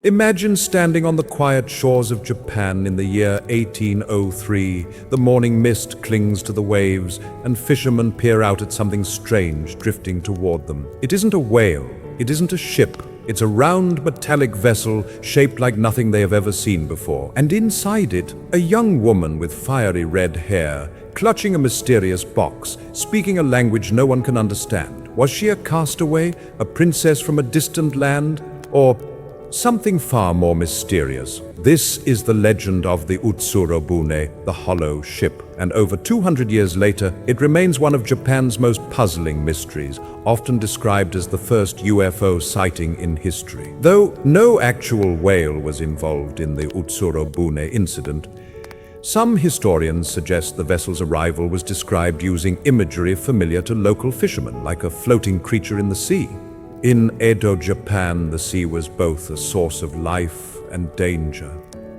Imagine standing on the quiet shores of Japan in the year 1803. The morning mist clings to the waves, and fishermen peer out at something strange drifting toward them. It isn't a whale, it isn't a ship. It's a round metallic vessel shaped like nothing they have ever seen before. And inside it, a young woman with fiery red hair, clutching a mysterious box, speaking a language no one can understand. Was she a castaway, a princess from a distant land, or something far more mysterious? This is the legend of the Utsuro Bune, the hollow ship, and over 200 years later, it remains one of Japan's most puzzling mysteries, often described as the first UFO sighting in history. Though no actual whale was involved in the Utsuro Bune incident, some historians suggest the vessel's arrival was described using imagery familiar to local fishermen, like a floating creature in the sea. In Edo, Japan, the sea was both a source of life and danger.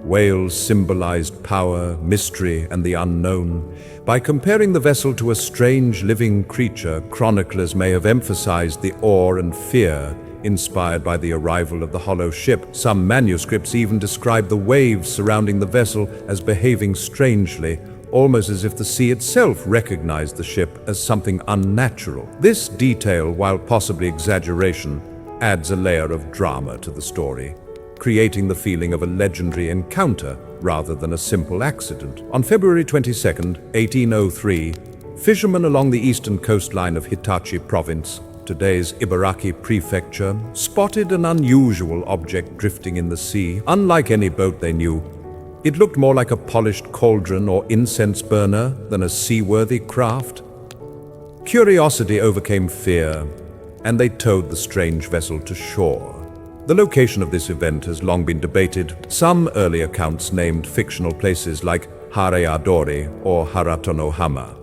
Whales symbolized power, mystery, and the unknown. By comparing the vessel to a strange living creature, chroniclers may have emphasized the awe and fear inspired by the arrival of the hollow ship. Some manuscripts even describe the waves surrounding the vessel as behaving strangely, almost as if the sea itself recognized the ship as something unnatural. This detail, while possibly exaggeration, adds a layer of drama to the story, creating the feeling of a legendary encounter rather than a simple accident. On February 22, 1803, fishermen along the eastern coastline of Hitachi Province, today's Ibaraki Prefecture, spotted an unusual object drifting in the sea. Unlike any boat they knew, it looked more like a polished cauldron or incense burner than a seaworthy craft. Curiosity overcame fear, and they towed the strange vessel to shore. The location of this event has long been debated. Some early accounts named fictional places like Hareadori or Haratonohama.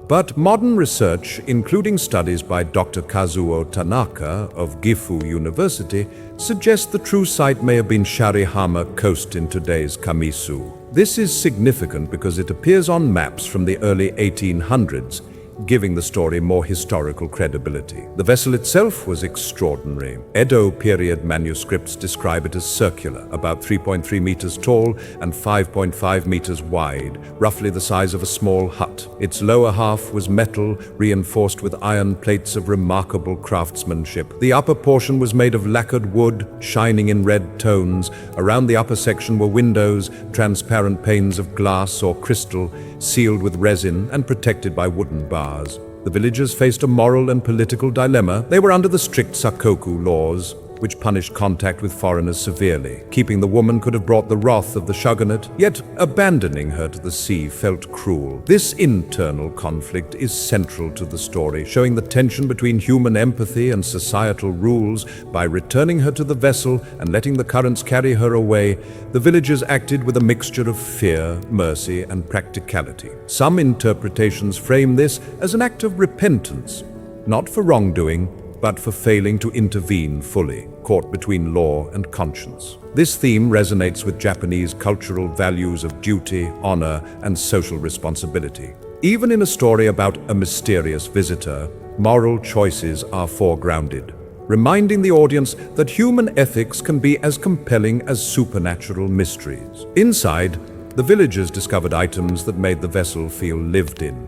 But modern research, including studies by Dr. Kazuo Tanaka of Gifu University, suggests the true site may have been Sharihama Coast in today's Kamisu. This is significant because it appears on maps from the early 1800s, giving the story more historical credibility. The vessel itself was extraordinary. Edo period manuscripts describe it as circular, about 3.3 meters tall and 5.5 meters wide, roughly the size of a small hut. Its lower half was metal, reinforced with iron plates of remarkable craftsmanship. The upper portion was made of lacquered wood, shining in red tones. Around the upper section were windows, transparent panes of glass or crystal, sealed with resin and protected by wooden bars. The villagers faced a moral and political dilemma. They were under the strict Sakoku laws, which punished contact with foreigners severely. Keeping the woman could have brought the wrath of the shogunate, yet abandoning her to the sea felt cruel. This internal conflict is central to the story, showing the tension between human empathy and societal rules. By returning her to the vessel and letting the currents carry her away, the villagers acted with a mixture of fear, mercy, and practicality. Some interpretations frame this as an act of repentance, not for wrongdoing, but for failing to intervene fully, caught between law and conscience. This theme resonates with Japanese cultural values of duty, honor, and social responsibility. Even in a story about a mysterious visitor, moral choices are foregrounded, reminding the audience that human ethics can be as compelling as supernatural mysteries. Inside, the villagers discovered items that made the vessel feel lived in.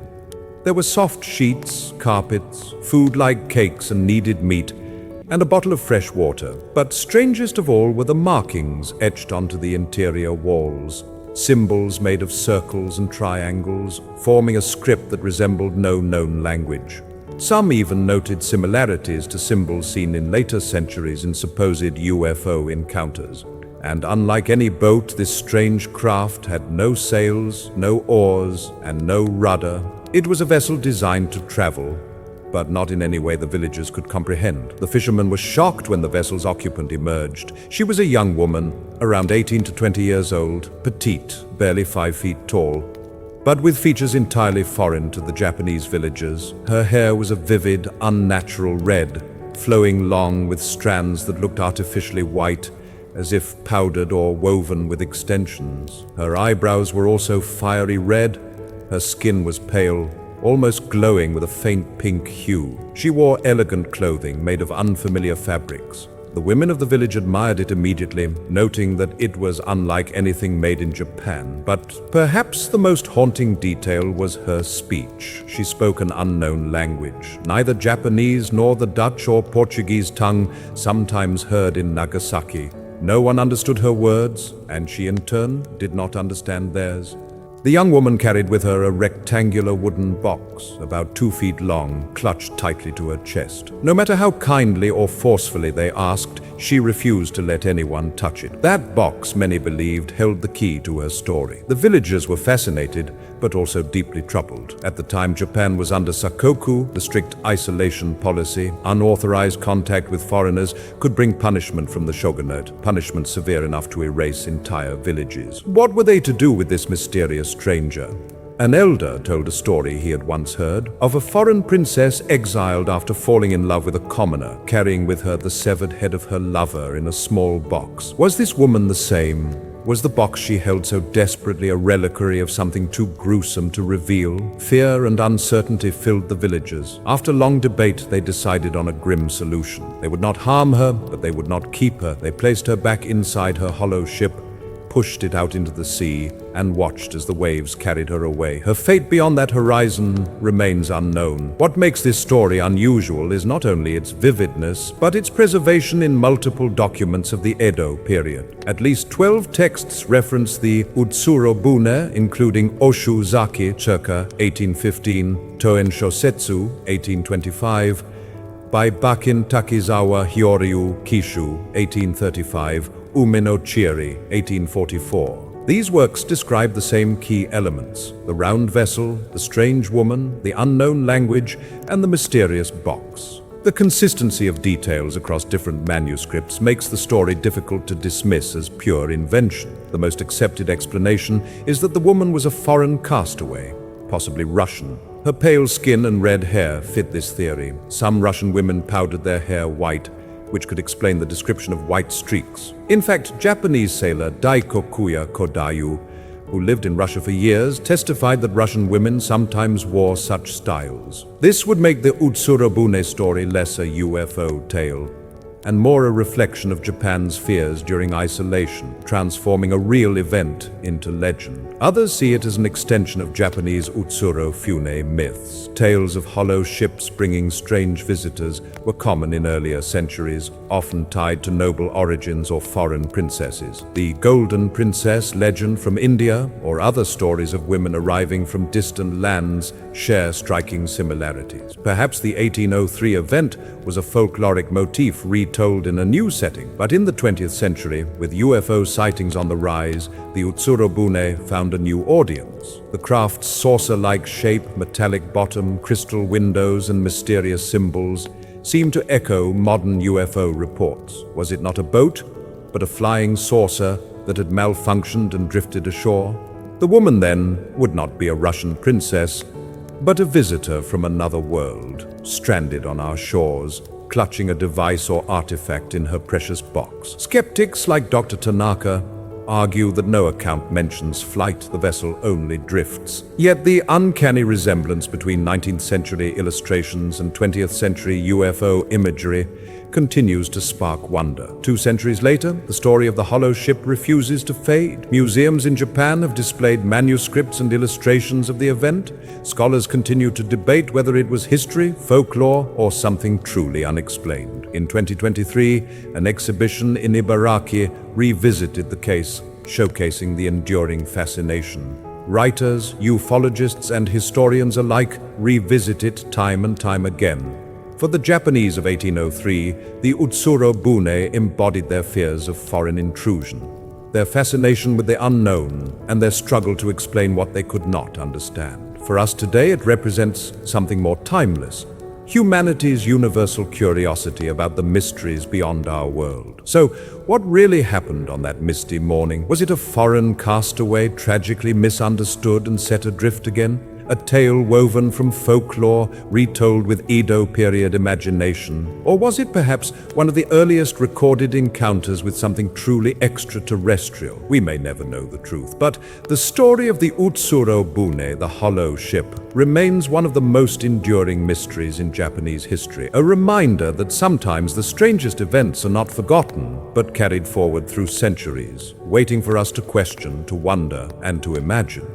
There were soft sheets, carpets, food like cakes and kneaded meat, and a bottle of fresh water. But strangest of all were the markings etched onto the interior walls, symbols made of circles and triangles, forming a script that resembled no known language. Some even noted similarities to symbols seen in later centuries in supposed UFO encounters. And unlike any boat, this strange craft had no sails, no oars, and no rudder. It was a vessel designed to travel, but not in any way the villagers could comprehend. The fishermen were shocked when the vessel's occupant emerged. She was a young woman, around 18 to 20 years old, petite, barely 5 feet tall, but with features entirely foreign to the Japanese villagers. Her hair was a vivid, unnatural red, flowing long with strands that looked artificially white, as if powdered or woven with extensions. Her eyebrows were also fiery red. Her skin was pale, almost glowing with a faint pink hue. She wore elegant clothing made of unfamiliar fabrics, The women of the village admired it immediately, noting that it was unlike anything made in Japan. But perhaps the most haunting detail was her speech. She spoke an unknown language, neither Japanese nor the Dutch or Portuguese tongue sometimes heard in Nagasaki. No one understood her words, and she in turn did not understand theirs. The young woman carried with her a rectangular wooden box, about 2 feet long, clutched tightly to her chest. No matter how kindly or forcefully they asked, she refused to let anyone touch it. That box, many believed, held the key to her story. The villagers were fascinated, but also deeply troubled. At the time, Japan was under sakoku, the strict isolation policy. Unauthorized contact with foreigners could bring punishment from the shogunate, punishment severe enough to erase entire villages. What were they to do with this mysterious stranger? An elder told a story he had once heard of a foreign princess exiled after falling in love with a commoner, carrying with her the severed head of her lover in a small box. Was this woman the same? Was the box she held so desperately a reliquary of something too gruesome to reveal? Fear and uncertainty filled the villagers. After long debate, they decided on a grim solution. They would not harm her, but they would not keep her. They placed her back inside her hollow ship, pushed it out into the sea, and watched as the waves carried her away. Her fate beyond that horizon remains unknown. What makes this story unusual is not only its vividness, but its preservation in multiple documents of the Edo period. At least 12 texts reference the Utsuro Bune, including Oshu Zaki, circa 1815, Toen Shosetsu, 1825, by Bakin Takizawa Hyoryu Kishu, 1835, Umeno Chiri, 1844. These works describe the same key elements: the round vessel, the strange woman, the unknown language, and the mysterious box. The consistency of details across different manuscripts makes the story difficult to dismiss as pure invention. The most accepted explanation is that the woman was a foreign castaway, possibly Russian. Her pale skin and red hair fit this theory. Some Russian women powdered their hair white, which could explain the description of white streaks. In fact, Japanese sailor Daikokuya Kodayu, who lived in Russia for years, testified that Russian women sometimes wore such styles. This would make the Utsuro Bune story less a UFO tale and more a reflection of Japan's fears during isolation, transforming a real event into legend. Others see it as an extension of Japanese Utsuro Bune myths. Tales of hollow ships bringing strange visitors were common in earlier centuries, often tied to noble origins or foreign princesses. The Golden Princess legend from India, or other stories of women arriving from distant lands, share striking similarities. Perhaps the 1803 event was a folkloric motif retold in a new setting, but in the 20th century, with UFO sightings on the rise, the Utsuro Bune found a new audience. The craft's saucer-like shape, metallic bottom, crystal windows, and mysterious symbols seemed to echo modern UFO reports. Was it not a boat, but a flying saucer that had malfunctioned and drifted ashore? The woman, then, would not be a Russian princess, but a visitor from another world, stranded on our shores, clutching a device or artifact in her precious box. Skeptics like Dr. Tanaka argue that no account mentions flight, the vessel only drifts. Yet the uncanny resemblance between 19th century illustrations and 20th century UFO imagery continues to spark wonder. 2 centuries later, the story of the hollow ship refuses to fade. Museums in Japan have displayed manuscripts and illustrations of the event. Scholars continue to debate whether it was history, folklore, or something truly unexplained. In 2023, an exhibition in Ibaraki revisited the case, showcasing the enduring fascination. Writers, ufologists, and historians alike revisit it time and time again. For the Japanese of 1803, the Utsuro Bune embodied their fears of foreign intrusion, their fascination with the unknown, and their struggle to explain what they could not understand. For us today, it represents something more timeless: humanity's universal curiosity about the mysteries beyond our world. So, what really happened on that misty morning? Was it a foreign castaway tragically misunderstood and set adrift again? a tale woven from folklore, retold with Edo period imagination? Or was it perhaps one of the earliest recorded encounters with something truly extraterrestrial? We may never know the truth, but the story of the Utsuro Bune, the hollow ship, remains one of the most enduring mysteries in Japanese history, a reminder that sometimes the strangest events are not forgotten, but carried forward through centuries, waiting for us to question, to wonder, and to imagine.